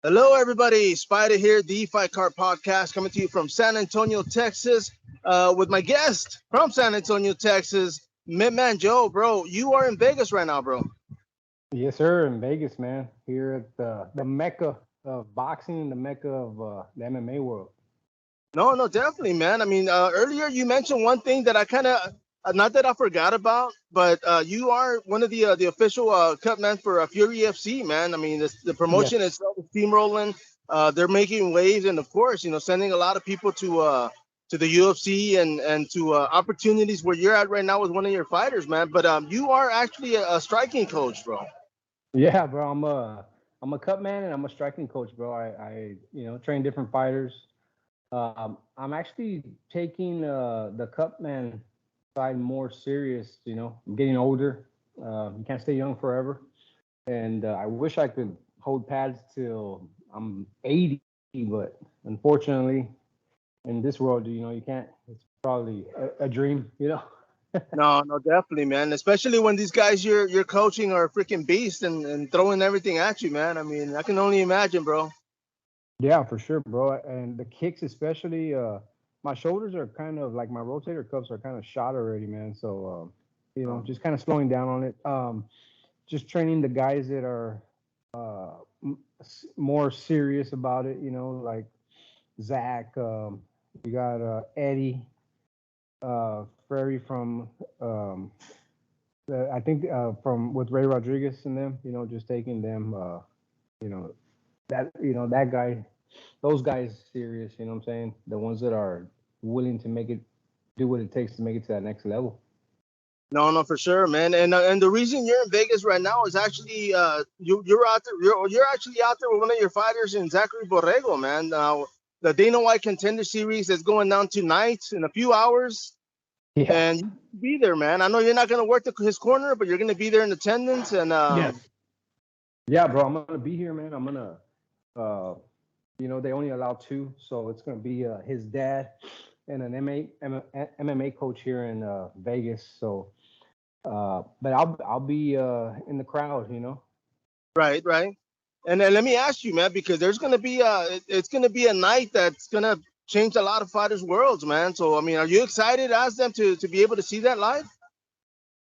Hello, everybody. Spider here, the Fight Card Podcast, coming to you from San Antonio, Texas, with my guest from San Antonio, Texas, MittMan Joe. Bro, you are in Vegas right now, bro. Yes, sir. In Vegas, man. Here at the mecca of boxing, the mecca of the MMA world. No, no, definitely, man. I mean, earlier you mentioned one thing that I kind of, not that I forgot about, but you are one of the official cut men for Fury FC, man. I mean, the promotion Yes. itself is steamrolling. They're making waves, and of course, sending a lot of people to the UFC and to opportunities where you're at right now with one of your fighters, man. But you are actually a striking coach, bro. Yeah, bro. I'm a cut man and I'm a striking coach, bro. I train different fighters. I'm actually taking the cut man side more serious. I'm getting older. You can't stay young forever, and I wish I could hold pads till I'm 80, but unfortunately, in this world, you can't. It's probably a dream. No, no, definitely, man. Especially when these guys you're coaching are freaking beasts and throwing everything at you, man. I mean, I can only imagine, bro. Yeah, for sure, bro. And the kicks, especially, my shoulders are kind of like my rotator cuffs are kind of shot already, man. So, just kind of slowing down on it. Just training the guys that are more serious about it, like Zach. You got Eddie, Ferry from, I think, from with Ray Rodriguez and them, just taking them, you know, that guy, those guys serious, you know what I'm saying? The ones that are willing to make it do what it takes to make it to that next level. No, no, for sure, man. And the reason you're in Vegas right now is actually you're out there you're actually out there with one of your fighters in Zachary Borrego, man. The Dana White Contender Series is going down tonight in a few hours, Yeah. and you be there, man. I know you're not gonna work his corner, but you're gonna be there in attendance, and Yes. Yeah, bro, I'm gonna be here, man. I'm gonna uh they only allow two, so it's gonna be his dad and an MMA coach here in Vegas. So but I'll be in the crowd. right, right. And then let me ask you, man, because there's gonna be it's gonna be a night that's gonna change a lot of fighters' worlds, man. So I mean, are you excited? Ask them to be able to see that live.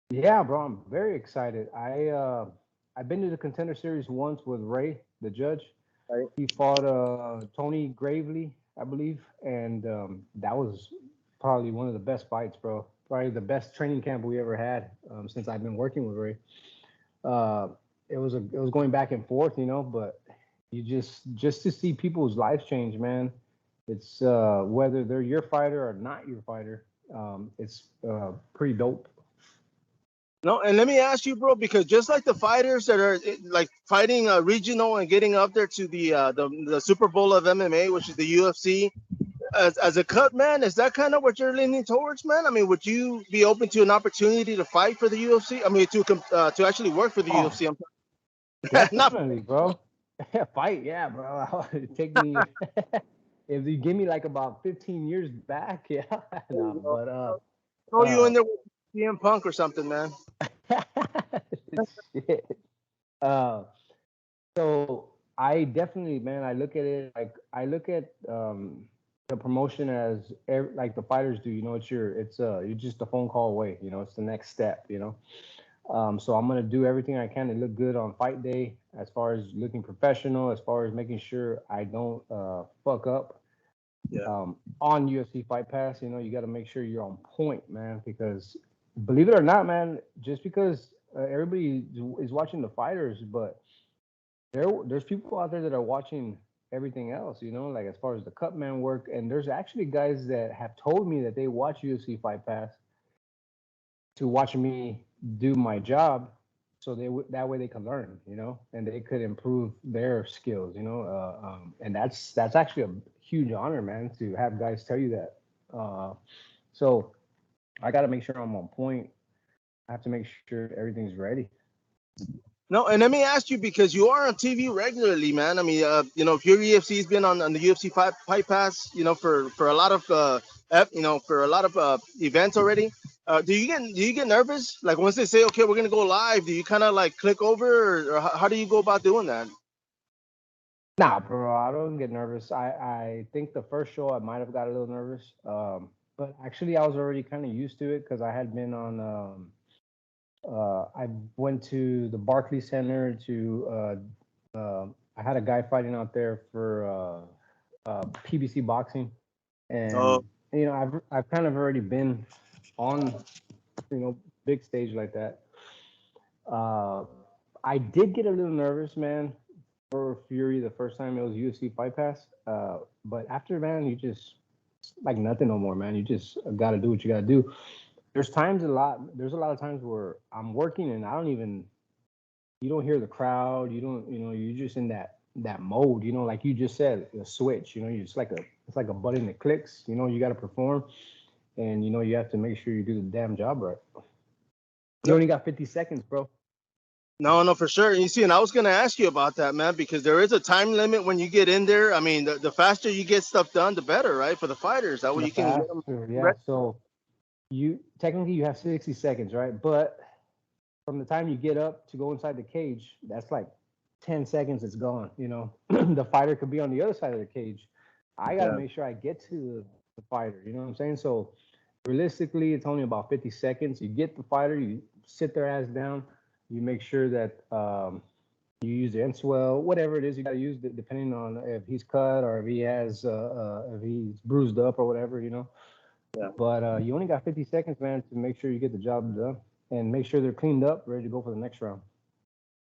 Yeah, bro, I'm very excited. I've been to the contender series once with Ray, the judge. Right. He fought Tony Gravely, I believe, and that was probably one of the best fights, bro. Probably the best training camp we ever had since I've been working with Ray. Uh, it was going back and forth, but you just to see people's lives change, man. It's whether they're your fighter or not your fighter. It's pretty dope. No, and let me ask you, bro, because just like the fighters that are like fighting regional and getting up there to the Super Bowl of MMA, which is the UFC, as a cut man, is that kind of what you're leaning towards, man? I mean, would you be open to an opportunity to fight for the UFC? I mean, to actually work for the Oh, UFC. I'm not. definitely, bro. Fight, yeah, bro. Take me if you give me like about 15 years back, yeah. No, but Throw you uh in there with CM Punk or something, man. shit. Uh so I definitely, man, I look at it like I look at the promotion as like the fighters do, you're just a phone call away, it's the next step. So I'm gonna do everything I can to look good on fight day, as far as looking professional, as far as making sure I don't fuck up Yeah. on UFC Fight Pass. You got to make sure you're on point, man, because believe it or not, man, just because everybody is watching the fighters, but there's people out there that are watching everything else. Like as far as the cut man work, and there's actually guys that have told me that they watch UFC Fight Pass to watch me do my job, so that way they could learn, and they could improve their skills, and that's actually a huge honor, man, to have guys tell you that. So I got to make sure I'm on point. I have to make sure everything's ready. No, and let me ask you because you are on TV regularly, man. I mean, if your UFC's been on the UFC Fight Pass, for a lot of for a lot of events already. Do you get nervous? Like once they say, okay, we're gonna go live, do you kind of like click over, or how do you go about doing that? Nah, bro, I don't get nervous. I think the first show I might have got a little nervous, but actually I was already kind of used to it because I had been on. I went to the Barclays Center to. I had a guy fighting out there for PBC boxing, Oh, and I've kind of already been on big stage like that. Uh, I did get a little nervous, man, for Fury the first time it was UFC Fight Pass. But after, man, you just it's like nothing no more, man. You just got to do what you got to do. There's a lot of times where I'm working and I don't even you don't hear the crowd. You don't you're just in that mode. Like you just said, a switch. You just like it's like a button that clicks. You got to perform, and you have to make sure you do the damn job right. You no, only got 50 seconds, bro. no, no, for sure. And you see, and I was gonna ask you about that, man, because there is a time limit when you get in there. I mean, the faster you get stuff done, the better, right? For the fighters, that way The you can get them faster, yeah. ready. So you have 60 seconds, right? But from the time you get up to go inside the cage, that's like 10 seconds. It's gone. The fighter could be on the other side of the cage. I got to Yeah. make sure I get to the fighter. You know what I'm saying? So realistically, it's only about 50 seconds. You get the fighter, you sit their ass down, you make sure that you use the swell, whatever it is you got to use, depending on if he's cut or if he's bruised up or whatever. Yeah. But you only got 50 seconds, man, to make sure you get the job done and make sure they're cleaned up, ready to go for the next round.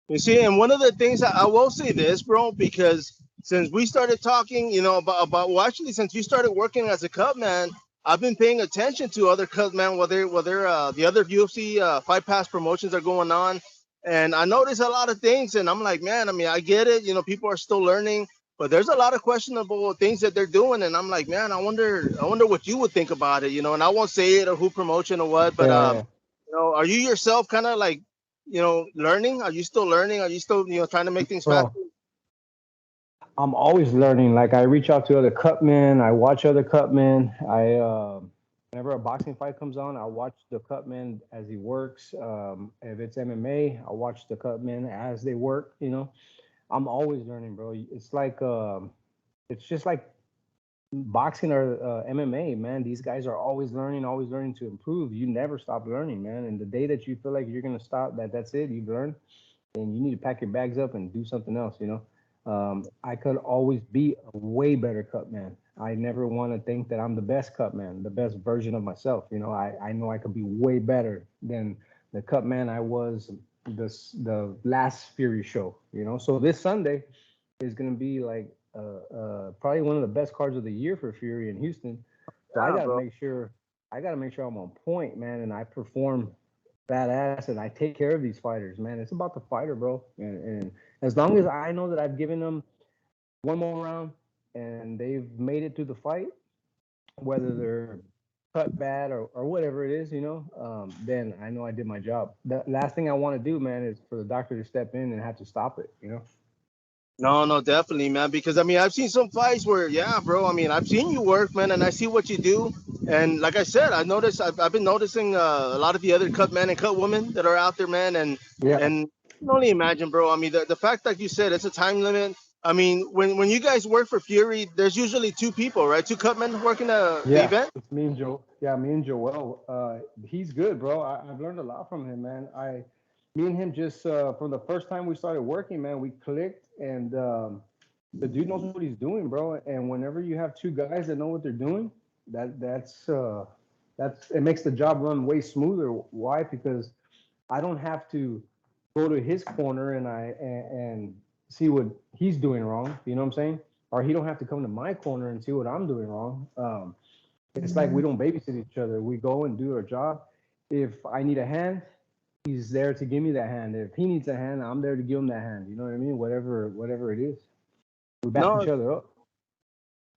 You see, and one of the things I will say this, bro, because since we started talking, about well, actually, since you started working as a cut man, I've been paying attention to other cut man, whether the other UFC Fight Pass promotions are going on, and I notice a lot of things, and I'm like, man, I mean, I get it, people are still learning, but there's a lot of questionable things that they're doing, and I'm like, man, I wonder what you would think about it, and I won't say it or who promotion or what, but Yeah. are you yourself kind of like learning? Are you still learning? Are you still, trying to make things faster? Bro, I'm always learning. Like I reach out to other cutmen. I watch other cutmen. Whenever a boxing fight comes on, I watch the cutman as he works. If it's MMA, I watch the cutmen as they work. I'm always learning, bro. It's just like boxing or MMA, man. These guys are always learning to improve. You never stop learning, man. And the day that you feel like you're gonna stop, that's it. You've learned, and you need to pack your bags up and do something else. I could always be a way better cut man. I never want to think that I'm the best cut man, the best version of myself. I know I could be way better than the cut man I was the last Fury show. So this Sunday is gonna be like probably one of the best cards of the year for Fury in Houston. So I Yeah, gotta bro. make sure I'm on point, man, and I perform badass and I take care of these fighters, man. It's about the fighter, bro. And as long as I know that I've given them one more round and they've made it through the fight, whether they're cut bad or whatever it is, then I know I did my job. The last thing I want to do, man, is for the doctor to step in and have to stop it. No, no, definitely, man. Because I mean, I've seen some fights where, yeah, bro. I mean, I've seen you work, man, and I see what you do. And like I said, I've been noticing a lot of the other cut men and cut women that are out there, man. And Yeah. and I can only imagine, bro. I mean, the fact that you said it's a time limit. I mean, when you guys work for Fury, there's usually two people, right? Two cut men working the Yeah, event. it's me and Joe. Yeah, me and Joel. He's good, bro. I've learned a lot from him, man. Me and him just from the first time we started working, man, we clicked, and the dude knows what he's doing, bro. And whenever you have two guys that know what they're doing, that's it makes the job run way smoother. Why? Because I don't have to go to his corner and see what he's doing wrong. You know what I'm saying? Or he don't have to come to my corner and see what I'm doing wrong. It's like we don't babysit each other. We go and do our job. If I need a hand, he's there to give me that hand. If he needs a hand, I'm there to give him that hand. You know what I mean? Whatever it is, we back No, each other up.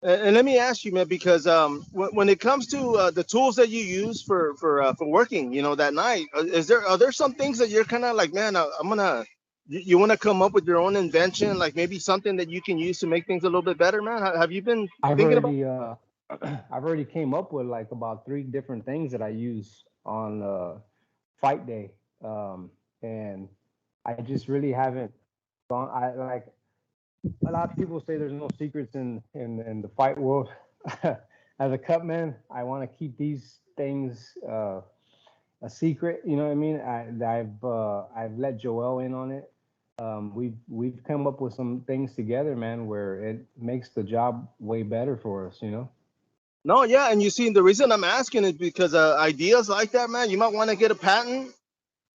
and let me ask you, man, because when it comes to the tools that you use for working, that night, are there some things that you're kind of like, man, I'm gonna you want to come up with your own invention, like maybe something that you can use to make things a little bit better, man? Have you been I've thinking about? already I've already came up with like about three different things that I use on fight day, and I just really haven't gone. I like a lot of people say there's no secrets in the fight world. As a cut man, I want to keep these things a secret. You know what I mean? I've let Joel in on it. We've come up with some things together, man, where it makes the job way better for us. You know? No, yeah, and you see, the reason I'm asking is because ideas like that, man, you might want to get a patent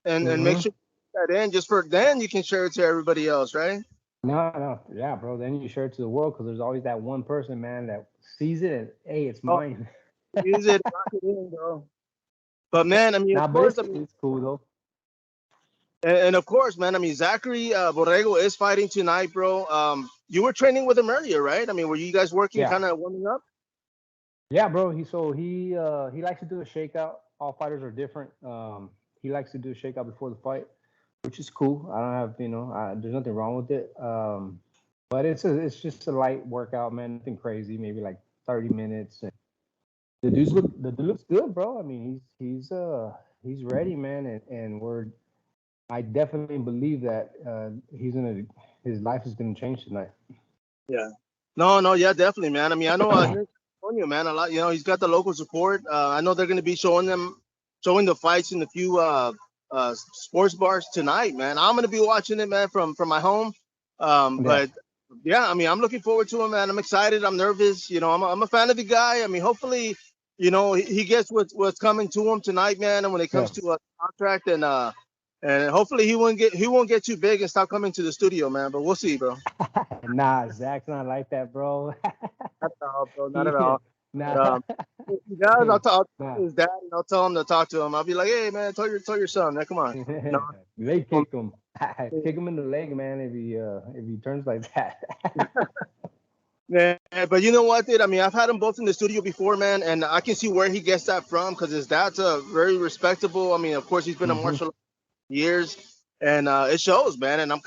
and make Mm-hmm. sure you put that in just for then you can share it to everybody else, right? No, no, yeah, bro. Then you share it to the world because there's always that one person, man, that sees it and hey, it's Oh, mine. use it, lock it in, bro. But man, I mean, of Nah, but course, it's I mean, it's cool though. and of course, man, I mean, Zachary Borrego is fighting tonight, bro. You were training with him earlier, right? I mean, were you guys working Yeah, kind of warming up? yeah, bro. He likes to do a shakeout. All fighters are different. He likes to do a shakeout before the fight, which is cool. I don't have there's nothing wrong with it. But it's just a light workout, man. Nothing crazy. Maybe like 30 minutes. And the dude looks good, bro. I mean, he's ready, man, and I definitely believe that his life is gonna change tonight. Yeah. No, no, yeah, definitely, man. I mean, I know here in California, man, a lot. You know, he's got the local support. I know they're going to be showing the fights in a few sports bars tonight, man. I'm going to be watching it, man, from my home. Yeah, But yeah, I mean, I'm looking forward to him, man. I'm excited. I'm nervous. You know, I'm a fan of the guy. I mean, hopefully, you know, he gets what's coming to him tonight, man. And when it comes yeah. to a contract and hopefully he won't get too big and stop coming to the studio, man. But we'll see, bro. Nah, Zach's not like that, bro. Not at all, bro. Not at he, all. nah, But if he does, I'll talk nah. to his dad and I'll tell him to talk to him. I'll be like, hey man, tell your son, man, come on. No, Leg kick him. Kick him in the leg, man. If he turns like that. man. But you know what, dude? I mean, I've had them both in the studio before, man, and I can see where he gets that from because his dad's a very respectable. I mean, of course, he's been a Hmm. martial artist for years, and it shows, man. And I'm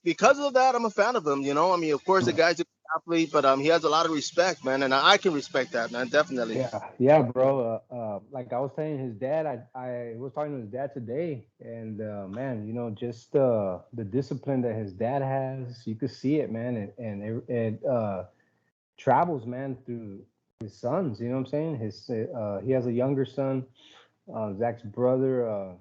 because of that, I'm a fan of him. You know, I mean, of course, the guy's an athlete, but he has a lot of respect, man, and I can respect that, man, definitely. Yeah, yeah, bro. Like I was saying, his dad. I was talking to his dad today, and man, just the discipline that his dad has, you could see it, man, and it travels, man, through his sons. You know what I'm saying? He has a younger son, Zach's brother.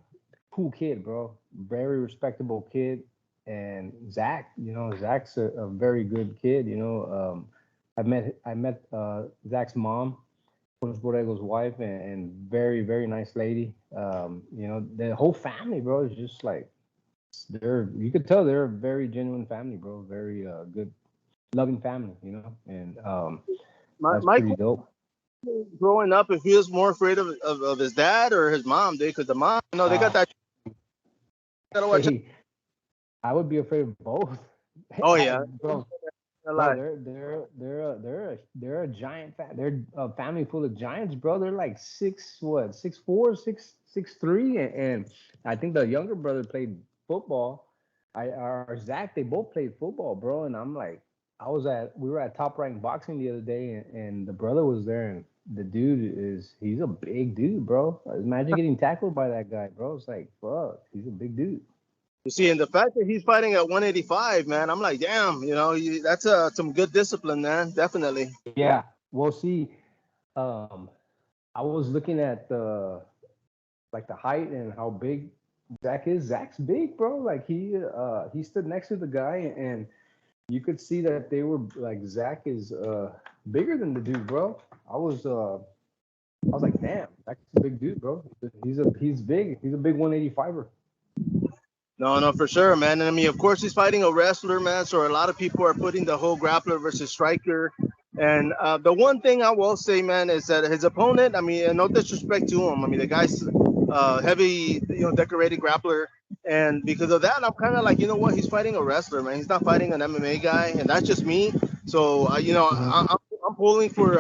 Cool kid, bro. Very respectable kid. And Zach, Zach's a very good kid. I met Zach's mom, was Borrego's wife, and very very nice lady. The whole family, bro, is just like you could tell they're a very genuine family, bro. Very good, loving family, and My that's my pretty dope. growing up if he was more afraid of his dad or his mom, they because the mom, they got Uh, that gotta watch out. hey, I would be afraid of both. Oh yeah, Bro, a bro, lot. they're a giant they're a family full of giants, bro. They're like 6'4", 6'3", and I think the younger brother played football. Or Zach, they both played football, bro. And I'm like, we were at Top Rank Boxing the other day, and the brother was there, and the he's a big dude, bro. Imagine getting tackled by that guy, bro. It's like, fuck, he's a big dude. You see, and the fact that he's fighting at 185, man, I'm like, damn, that's some good discipline, man, definitely. Yeah. Well, see, um, I was looking at the height and how big Zach is. Zach's big, bro. Like he stood next to the guy, and you could see that they were like Zach is bigger than the dude, bro. I was like, damn, Zach's a big dude, bro. He's big. He's a big 185er. No, no, for sure, man. And I mean, of course, he's fighting a wrestler, man. So a lot of people are putting the whole grappler versus striker. And the one thing I will say, man, is that his opponent, I mean, and no disrespect to him, I mean, the guy's heavy, decorated grappler. And because of that, I'm kind of like, you know what? He's fighting a wrestler, man. He's not fighting an MMA guy, and that's just me. So, Mm-hmm. I'm pulling for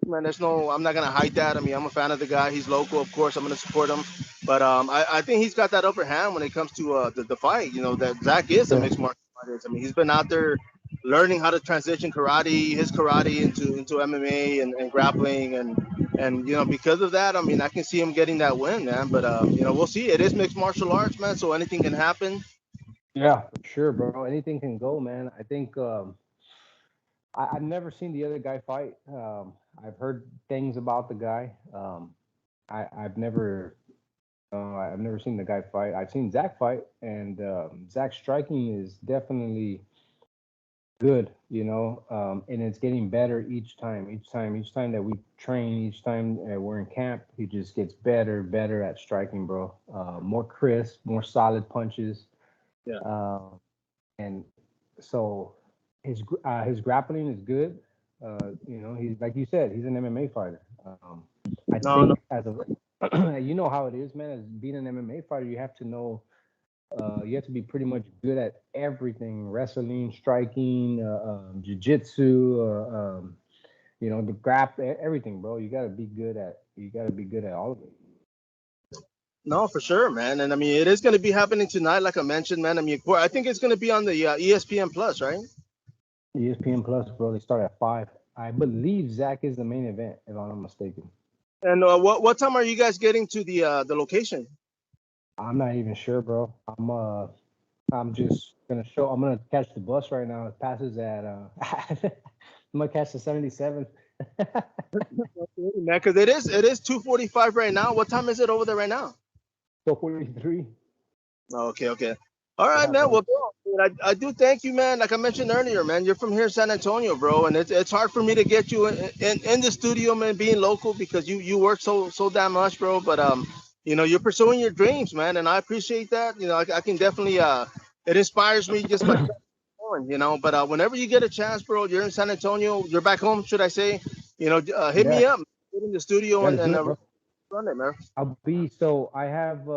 man. I'm not gonna hide that. I mean, I'm a fan of the guy. He's local, of course. I'm gonna support him. But I think he's got that upper hand when it comes to the fight. You know that Zach is a Yeah. mixed martial artist. I mean, he's been out there learning how to transition his karate into MMA and grappling and because of that, I mean, I can see him getting that win, man. But we'll see. It is mixed martial arts, man. So anything can happen. Yeah, for sure, bro. Anything can go, man. I think I've never seen the other guy fight. I've heard things about the guy. I've never seen the guy fight. I've seen Zach fight, and Zach's striking is definitely good, and it's getting better each time. Each time that we train, each time we're in camp, he just gets better at striking, bro. More crisp, more solid punches, Yeah. and so his grappling is good. He's like you said, he's an MMA fighter. I No, no. think as a you know how it is, man. As being an MMA fighter, you have to know. You have to be pretty much good at everything: wrestling, striking, jiu-jitsu, the everything, bro. You gotta be good at. You gotta be good at all of it. No, for sure, man. And I mean, it is going to be happening tonight, like I mentioned, man. I mean, I think it's going to be on the ESPN Plus, right? ESPN Plus, bro. They start at 5. I believe Zach is the main event, if I'm not mistaken. And what time are you guys getting to the location? I'm not even sure, bro. I'm just gonna show. I'm gonna catch the bus right now. It passes at. I'm gonna catch the 77. Man, because it is 2:45 right now. What time is it over there right now? 4:43. Okay. All right, Yeah, man. bro. Well, bro, I do thank you, man. Like I mentioned earlier, man, you're from here in San Antonio, bro, and it's hard for me to get you in the studio, man, being local because you work so damn much, bro. But you're pursuing your dreams, man, and I appreciate that. I can definitely it inspires me just by going, But whenever you get a chance, bro, you're in San Antonio, you're back home, should I say? Hit Yeah, me up, get in the studio yeah, and let's do it, bro. run it, man. I have.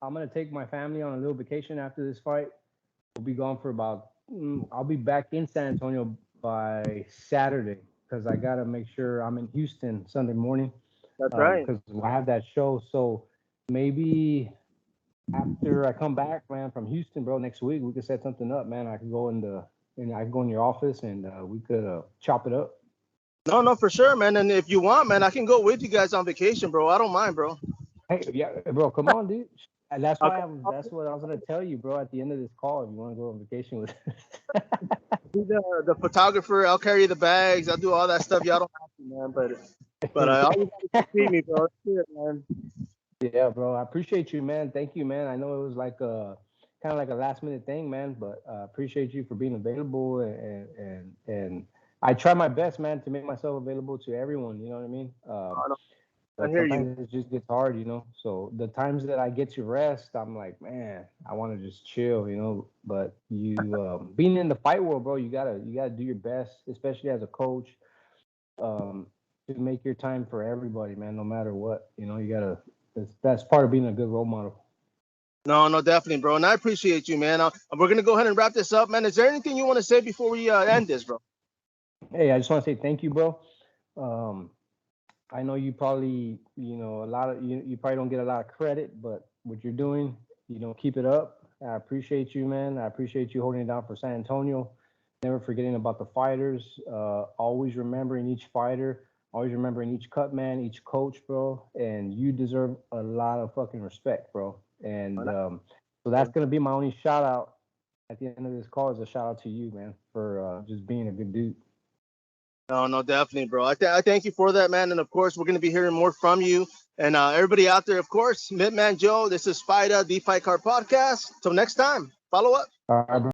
I'm gonna take my family on a little vacation after this fight. We'll be gone for about. I'll be back in San Antonio by Saturday because I gotta make sure I'm in Houston Sunday morning. That's right. Because I have that show. So maybe after I come back, man, from Houston, bro, next week we could set something up, man. I could go in your office and we could chop it up. No, for sure, man. And if you want, man, I can go with you guys on vacation, bro. I don't mind, bro. Hey, yeah, bro, come on, dude. And that's I'll, why that's what I was gonna tell you, bro. At the end of this call, if you want to go on vacation with. be the photographer. I'll carry the bags. I'll do all that stuff. Y'all don't have to, man. But all you gotta do is see me, bro. That's it, man. Yeah, bro. I appreciate you, man. Thank you, man. I know it was like a kind of like a last minute thing, man, but I appreciate you for being available and I try my best, man, to make myself available to everyone. You know what I mean? I, don't, I But hear you. sometimes it just gets hard, So the times that I get to rest, I'm like, man, I want to just chill. But being in the fight world, bro, you gotta do your best, especially as a coach, um, to make your time for everybody, man. No matter what, you gotta. That's part of being a good role model. No, definitely, bro. And I appreciate you, man. We're gonna go ahead and wrap this up, man. Is there anything you want to say before we end this, bro? Hey, I just want to say thank you, bro. Um, I know you probably, a lot of you probably don't get a lot of credit, but what you're doing, keep it up. I appreciate you, man. I appreciate you holding it down for San Antonio. Never forgetting about the fighters. Always remembering each fighter. Always remembering each cut man, each coach, bro. And you deserve a lot of fucking respect, bro. And so that's gonna be my only shout out at the end of this call is a shout out to you, man, for just being a good dude. No, definitely, bro. I thank you for that, man. And of course, we're gonna be hearing more from you. And everybody out there, of course, MittMan Joe. This is Spida, the Fight Card Podcast. Till next time, follow up. All right, bro.